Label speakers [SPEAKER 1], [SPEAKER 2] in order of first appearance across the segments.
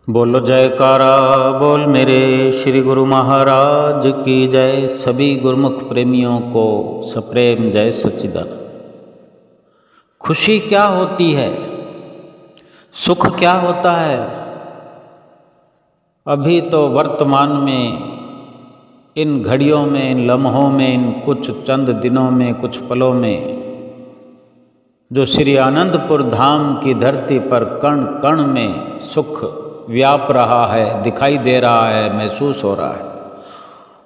[SPEAKER 1] बोलो जयकारा बोल मेरे श्री गुरु महाराज की जय। सभी गुरुमुख प्रेमियों को सप्रेम जय सच्चिदानंद। खुशी क्या होती है, सुख क्या होता है, अभी तो वर्तमान में इन घड़ियों में, इन लम्हों में, इन कुछ चंद दिनों में, कुछ पलों में जो श्री आनंदपुर धाम की धरती पर कण कण में सुख व्याप रहा है, दिखाई दे रहा है, महसूस हो रहा है।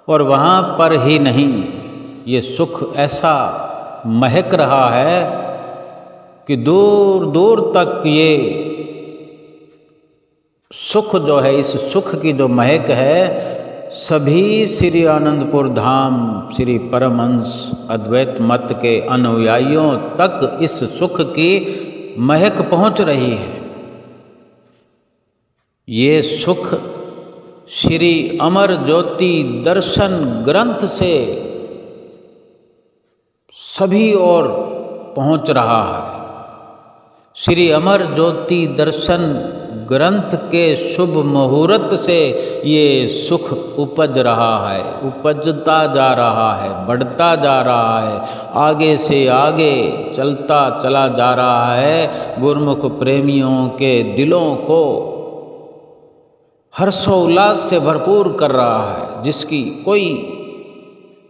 [SPEAKER 1] और वहाँ पर ही नहीं, ये सुख ऐसा महक रहा है कि दूर दूर तक ये सुख जो है, इस सुख की जो महक है, सभी श्री आनंदपुर धाम श्री परमहंस अद्वैत मत के अनुयायियों तक इस सुख की महक पहुँच रही है। ये सुख श्री अमर ज्योति दर्शन ग्रंथ से सभी ओर पहुँच रहा है। श्री अमर ज्योति दर्शन ग्रंथ के शुभ मुहूर्त से ये सुख उपज रहा है, उपजता जा रहा है, बढ़ता जा रहा है, आगे से आगे चलता चला जा रहा है। गुरुमुख प्रेमियों के दिलों को हर्षोल्लास से भरपूर कर रहा है, जिसकी कोई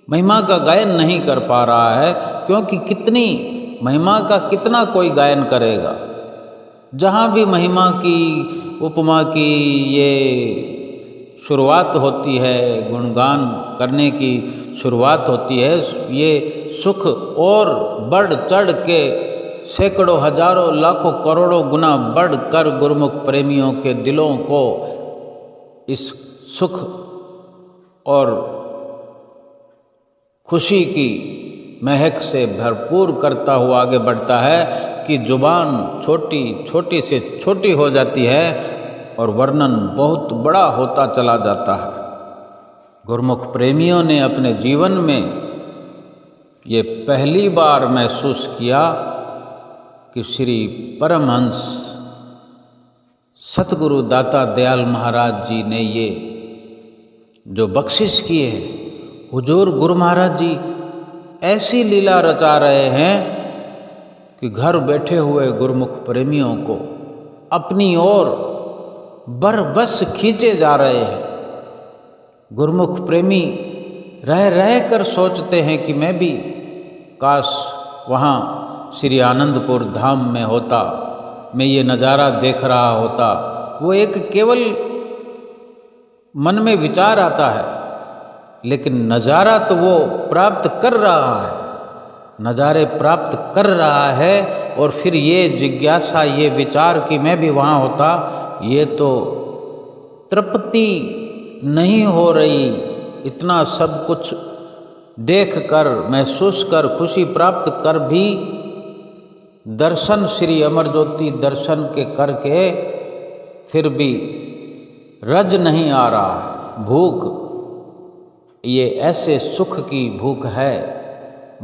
[SPEAKER 1] महिमा का गायन नहीं कर पा रहा है, क्योंकि कितनी महिमा का कितना कोई गायन करेगा। जहाँ भी महिमा की, उपमा की ये शुरुआत होती है, गुणगान करने की शुरुआत होती है, ये सुख और बढ़ चढ़ के सैकड़ों हजारों लाखों करोड़ों गुना बढ़ कर गुरुमुख प्रेमियों के दिलों को इस सुख और खुशी की महक से भरपूर करता हुआ आगे बढ़ता है कि जुबान छोटी छोटी से छोटी हो जाती है और वर्णन बहुत बड़ा होता चला जाता है। गुरुमुख प्रेमियों ने अपने जीवन में ये पहली बार महसूस किया कि श्री परमहंस सतगुरु दाता दयाल महाराज जी ने ये जो बख्शिश की है, हुजूर गुरु महाराज जी ऐसी लीला रचा रहे हैं कि घर बैठे हुए गुरुमुख प्रेमियों को अपनी ओर बरबस खींचे जा रहे हैं। गुरुमुख प्रेमी रह रह कर सोचते हैं कि मैं भी काश वहाँ श्री आनंदपुर धाम में होता, मैं ये नज़ारा देख रहा होता। वो एक केवल मन में विचार आता है, लेकिन नज़ारा तो वो प्राप्त कर रहा है, नज़ारे प्राप्त कर रहा है। और फिर ये जिज्ञासा, ये विचार कि मैं भी वहाँ होता, ये तो तृप्ति नहीं हो रही। इतना सब कुछ देख कर, महसूस कर, खुशी प्राप्त कर भी दर्शन श्री अमर ज्योति दर्शन के करके फिर भी रज नहीं आ रहा है। भूख, ये ऐसे सुख की भूख है,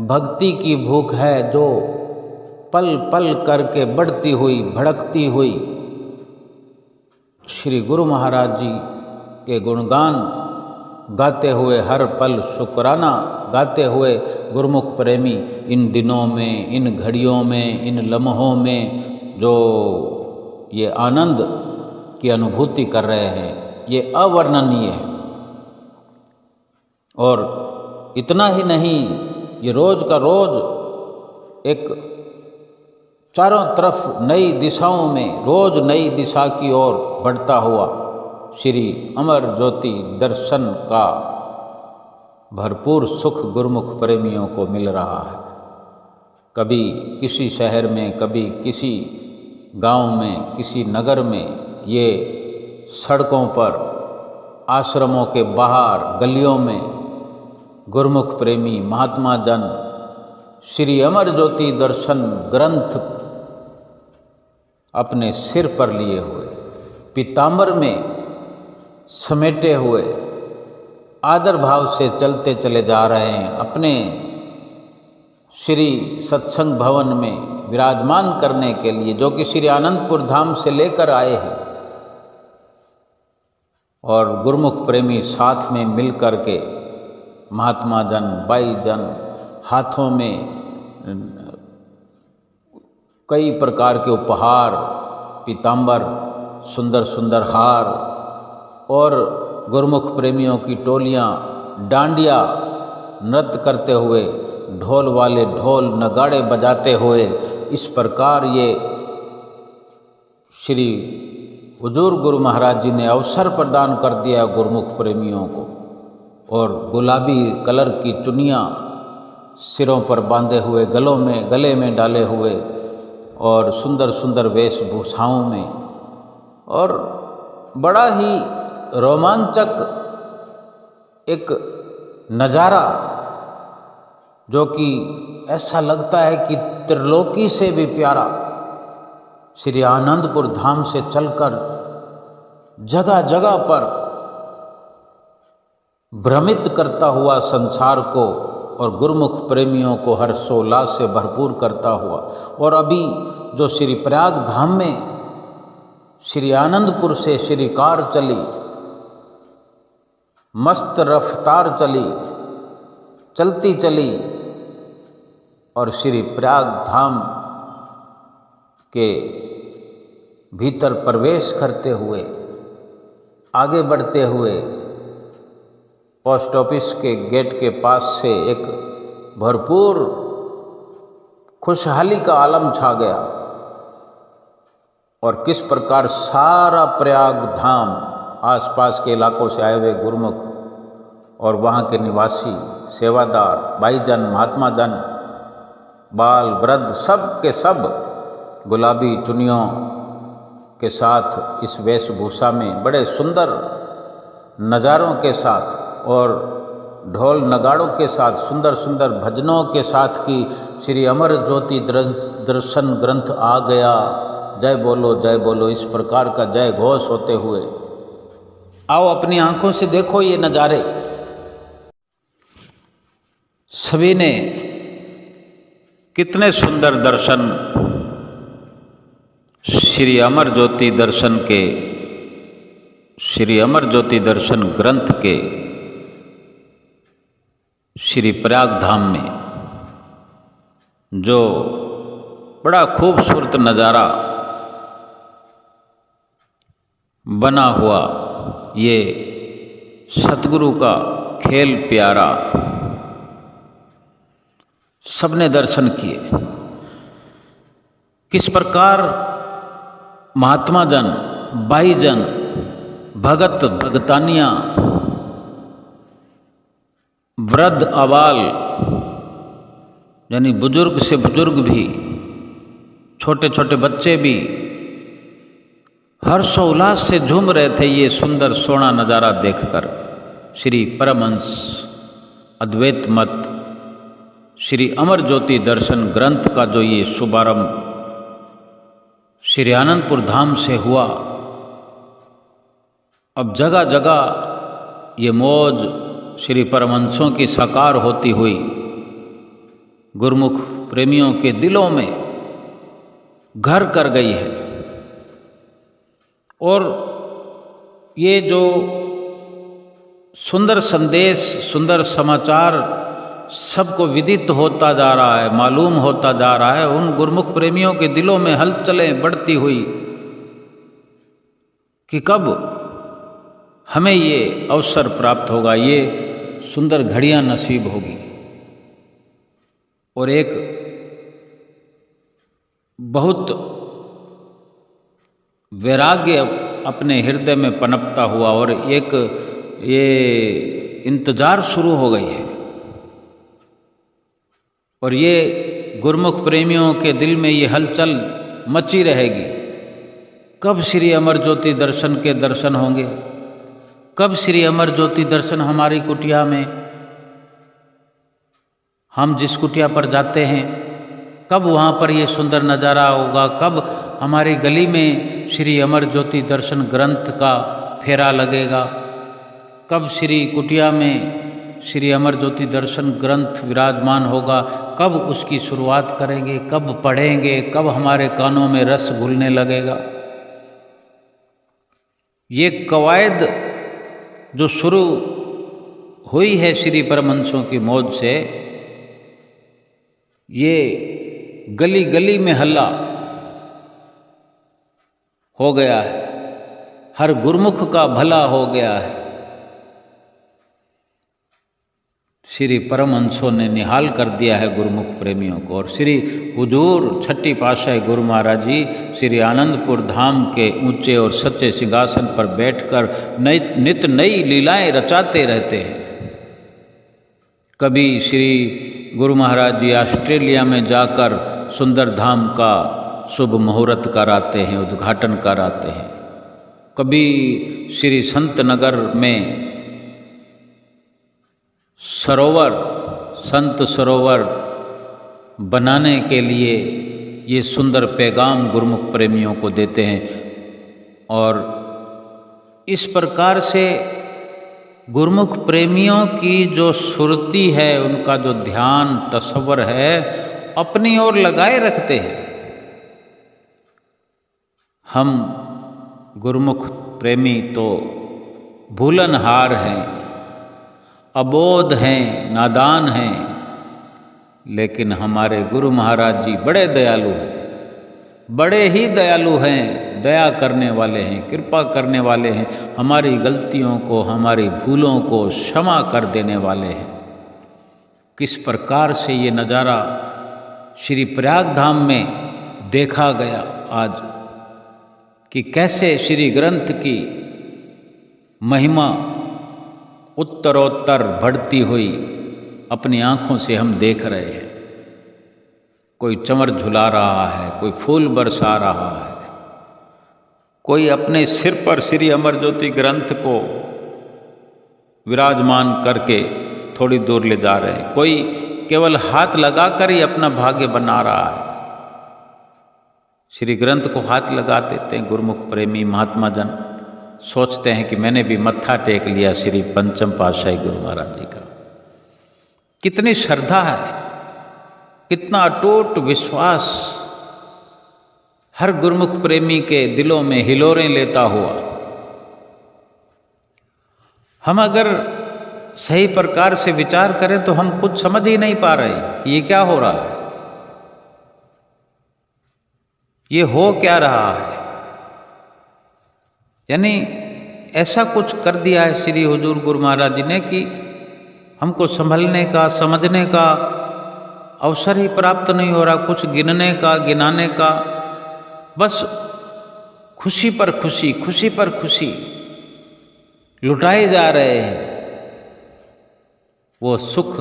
[SPEAKER 1] भक्ति की भूख है, जो पल पल करके बढ़ती हुई, भड़कती हुई श्री गुरु महाराज जी के गुणगान गाते हुए, हर पल शुक्राना गाते हुए गुरुमुख प्रेमी इन दिनों में, इन घड़ियों में, इन लम्हों में जो ये आनंद की अनुभूति कर रहे हैं, ये अवर्णनीय है। और इतना ही नहीं, ये रोज का रोज एक चारों तरफ नई दिशाओं में, रोज नई दिशा की ओर बढ़ता हुआ श्री अमर ज्योति दर्शन का भरपूर सुख गुरुमुख प्रेमियों को मिल रहा है। कभी किसी शहर में, कभी किसी गांव में, किसी नगर में, ये सड़कों पर, आश्रमों के बाहर, गलियों में गुरुमुख प्रेमी महात्मा जन श्री अमर ज्योति दर्शन ग्रंथ अपने सिर पर लिए हुए, पीताम्बर में समेटे हुए, आदर भाव से चलते चले जा रहे हैं। अपने श्री सत्संग भवन में विराजमान करने के लिए, जो कि श्री आनंदपुर धाम से लेकर आए हैं, और गुरुमुख प्रेमी साथ में मिल कर के महात्मा जन, बाई जन हाथों में कई प्रकार के उपहार, पीताम्बर, सुंदर सुंदर हार और गुरुमुख प्रेमियों की टोलियाँ डांडिया नृत्य करते हुए, ढोल वाले ढोल नगाड़े बजाते हुए, इस प्रकार ये श्री हुजूर गुरु महाराज जी ने अवसर प्रदान कर दिया गुरुमुख प्रेमियों को। और गुलाबी कलर की चुनियाँ सिरों पर बांधे हुए, गले में डाले हुए और सुंदर सुंदर वेशभूषाओं में, और बड़ा ही रोमांचक एक नज़ारा जो कि ऐसा लगता है कि त्रिलोकी से भी प्यारा, श्री आनंदपुर धाम से चलकर जगह जगह पर भ्रमित करता हुआ संसार को और गुरुमुख प्रेमियों को हर्षोल्लास से भरपूर करता हुआ। और अभी जो श्री प्रयाग धाम में श्री आनंदपुर से श्री कार चली, मस्त रफ्तार चलती चली और श्री प्रयाग धाम के भीतर प्रवेश करते हुए, आगे बढ़ते हुए पोस्ट ऑफिस के गेट के पास से एक भरपूर खुशहाली का आलम छा गया। और किस प्रकार सारा प्रयाग धाम, आसपास के इलाकों से आए हुए गुरुमुख और वहाँ के निवासी, सेवादार, भाईजन, महात्मा जन, बाल वृद्ध, सब के सब गुलाबी चुनियों के साथ इस वेशभूषा में बड़े सुंदर नज़ारों के साथ और ढोल नगाड़ों के साथ, सुंदर सुंदर भजनों के साथ की श्री अमर ज्योति दर्शन ग्रंथ आ गया, जय बोलो, इस प्रकार का जय घोष होते हुए। आओ अपनी आंखों से देखो ये नज़ारे। सभी ने कितने सुंदर दर्शन श्री अमर ज्योति दर्शन के, श्री अमर ज्योति दर्शन ग्रंथ के श्री प्रयाग धाम में जो बड़ा खूबसूरत नज़ारा बना हुआ, ये सतगुरु का खेल प्यारा, सबने दर्शन किए। किस प्रकार महात्मा जन, बाई जन, भगत भगतानियाँ, वृद्ध अबाल यानी बुजुर्ग से बुजुर्ग भी, छोटे छोटे बच्चे भी हर्षोल्लास से झूम रहे थे ये सुंदर सोना नज़ारा देखकर। श्री परमहंस अद्वैत मत श्री अमर ज्योति दर्शन ग्रंथ का जो ये शुभारंभ श्री आनंदपुर धाम से हुआ, अब जगह जगह ये मौज श्री परमहंसों की साकार होती हुई गुरुमुख प्रेमियों के दिलों में घर कर गई है। और ये जो सुंदर संदेश, सुंदर समाचार सबको विदित होता जा रहा है, मालूम होता जा रहा है, उन गुरुमुख प्रेमियों के दिलों में हलचलें बढ़ती हुई कि कब हमें ये अवसर प्राप्त होगा, ये सुंदर घड़ियां नसीब होगी। और एक बहुत वैराग्य अपने हृदय में पनपता हुआ और एक ये इंतजार शुरू हो गई है। और ये गुरुमुख प्रेमियों के दिल में ये हलचल मची रहेगी, कब श्री अमर ज्योति दर्शन के दर्शन होंगे, कब श्री अमर ज्योति दर्शन हमारी कुटिया में, हम जिस कुटिया पर जाते हैं, कब वहाँ पर ये सुंदर नज़ारा होगा, कब हमारी गली में श्री अमर ज्योति दर्शन ग्रंथ का फेरा लगेगा, कब श्री कुटिया में श्री अमर ज्योति दर्शन ग्रंथ विराजमान होगा, कब उसकी शुरुआत करेंगे, कब पढ़ेंगे, कब हमारे कानों में रस घुलने लगेगा। ये कवायद जो शुरू हुई है श्री परमहंसों की मौज से, ये गली गली में हल्ला हो गया है, हर गुरुमुख का भला हो गया है। श्री परमहंसों ने निहाल कर दिया है गुरुमुख प्रेमियों को। और श्री हुजूर छठी पातशाही गुरु महाराज जी श्री आनंदपुर धाम के ऊंचे और सच्चे सिंहासन पर बैठकर नित नई लीलाएं रचाते रहते हैं। कभी श्री गुरु महाराज जी ऑस्ट्रेलिया में जाकर सुंदर धाम का शुभ मुहूर्त कराते हैं, उद्घाटन कराते हैं। कभी श्री संत नगर में संत सरोवर बनाने के लिए ये सुंदर पैगाम गुरुमुख प्रेमियों को देते हैं। और इस प्रकार से गुरुमुख प्रेमियों की जो सुरती है, उनका जो ध्यान तस्वर है, अपनी ओर लगाए रखते हैं। हम गुरुमुख प्रेमी तो भूलनहार हैं, अबोध हैं, नादान हैं, लेकिन हमारे गुरु महाराज जी बड़े दयालु हैं, बड़े ही दयालु हैं, दया करने वाले हैं, कृपा करने वाले हैं, हमारी गलतियों को, हमारी भूलों को क्षमा कर देने वाले हैं। किस प्रकार से ये नज़ारा श्री प्रयाग धाम में देखा गया आज, कि कैसे श्री ग्रंथ की महिमा उत्तरोत्तर बढ़ती हुई अपनी आँखों से हम देख रहे हैं। कोई चंवर झुला रहा है, कोई फूल बरसा रहा है, कोई अपने सिर पर श्री अमर ज्योति ग्रंथ को विराजमान करके थोड़ी दूर ले जा रहे हैं, कोई केवल हाथ लगाकर ही अपना भाग्य बना रहा है। श्री ग्रंथ को हाथ लगा देते हैं गुरुमुख प्रेमी महात्मा जन, सोचते हैं कि मैंने भी मत्था टेक लिया श्री पंचम पातशाही गुरु महाराज जी का। कितनी श्रद्धा है, कितना अटूट विश्वास हर गुरुमुख प्रेमी के दिलों में हिलोरें लेता हुआ। हम अगर सही प्रकार से विचार करें तो हम कुछ समझ ही नहीं पा रहे कि ये क्या हो रहा है, ये हो क्या रहा है। यानी ऐसा कुछ कर दिया है श्री हुजूर गुरु महाराज जी ने कि हमको संभलने का, समझने का अवसर ही प्राप्त नहीं हो रहा, कुछ गिनने का, गिनाने का। बस खुशी पर खुशी, खुशी पर खुशी लुटाए जा रहे हैं। वो सुख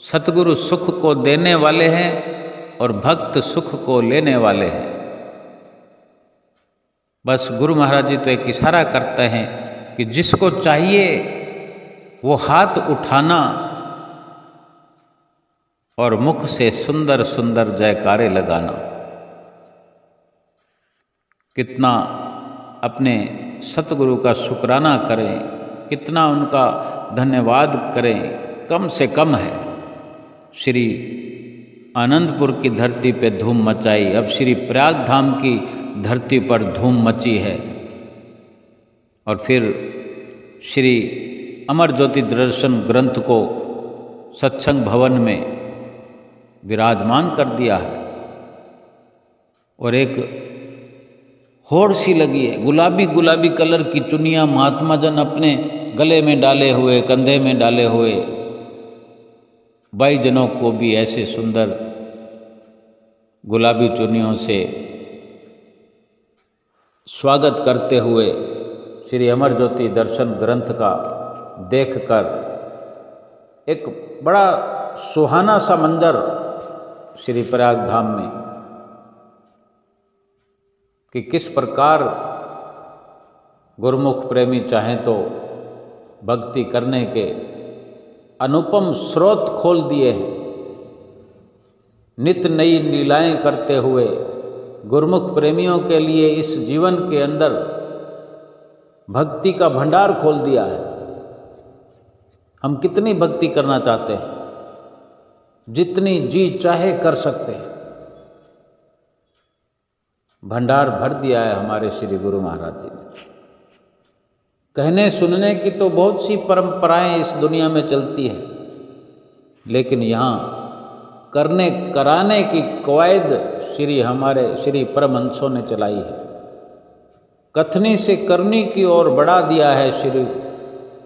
[SPEAKER 1] सतगुरु सुख को देने वाले हैं और भक्त सुख को लेने वाले हैं। बस गुरु महाराज जी तो एक इशारा करते हैं कि जिसको चाहिए वो हाथ उठाना और मुख से सुंदर सुंदर जयकारे लगाना। कितना अपने सतगुरु का शुक्राना करें, कितना उनका धन्यवाद करें, कम से कम है। श्री आनंदपुर की धरती पे धूम मचाई, अब श्री प्रयाग धाम की धरती पर धूम मची है। और फिर श्री अमर ज्योति दर्शन ग्रंथ को सत्संग भवन में विराजमान कर दिया है। और एक होड़ सी लगी है, गुलाबी गुलाबी कलर की चुनिया महात्मा जन अपने गले में डाले हुए, कंधे में डाले हुए, भाई जनों को भी ऐसे सुंदर गुलाबी चुनियों से स्वागत करते हुए श्री अमर ज्योति दर्शन ग्रंथ का देखकर एक बड़ा सुहाना सा मंजर श्री प्रयाग धाम में, कि किस प्रकार गुरुमुख प्रेमी चाहें तो भक्ति करने के अनुपम स्रोत खोल दिए हैं। नित नई लीलाएं करते हुए गुरुमुख प्रेमियों के लिए इस जीवन के अंदर भक्ति का भंडार खोल दिया है। हम कितनी भक्ति करना चाहते हैं, जितनी जी चाहे कर सकते हैं। भंडार भर दिया है हमारे श्री गुरु महाराज जी ने। कहने सुनने की तो बहुत सी परंपराएं इस दुनिया में चलती है, लेकिन यहाँ करने कराने की कवायद हमारे श्री परमहंसों ने चलाई है। कथनी से करनी की ओर बढ़ा दिया है श्री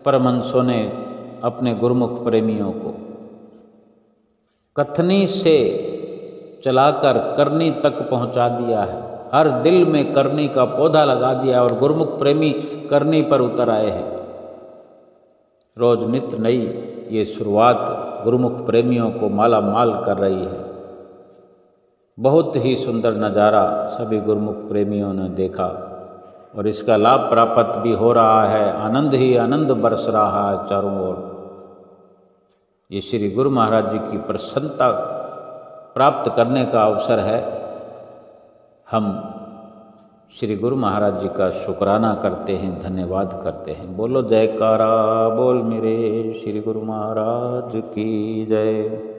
[SPEAKER 1] परमहंसों ने अपने गुरुमुख प्रेमियों को। कथनी से चलाकर करनी तक पहुंचा दिया है। हर दिल में करनी का पौधा लगा दिया और गुरुमुख प्रेमी करनी पर उतर आए हैं। रोज नित्य नई ये शुरुआत गुरुमुख प्रेमियों को माला माल कर रही है। बहुत ही सुंदर नज़ारा सभी गुरुमुख प्रेमियों ने देखा और इसका लाभ प्राप्त भी हो रहा है। आनंद ही आनंद बरस रहा है चारों ओर। ये श्री गुरु महाराज जी की प्रसन्नता प्राप्त करने का अवसर है। हम श्री गुरु महाराज जी का शुक्राना करते हैं, धन्यवाद करते हैं। बोलो जयकारा बोल मेरे श्री गुरु महाराज की जय।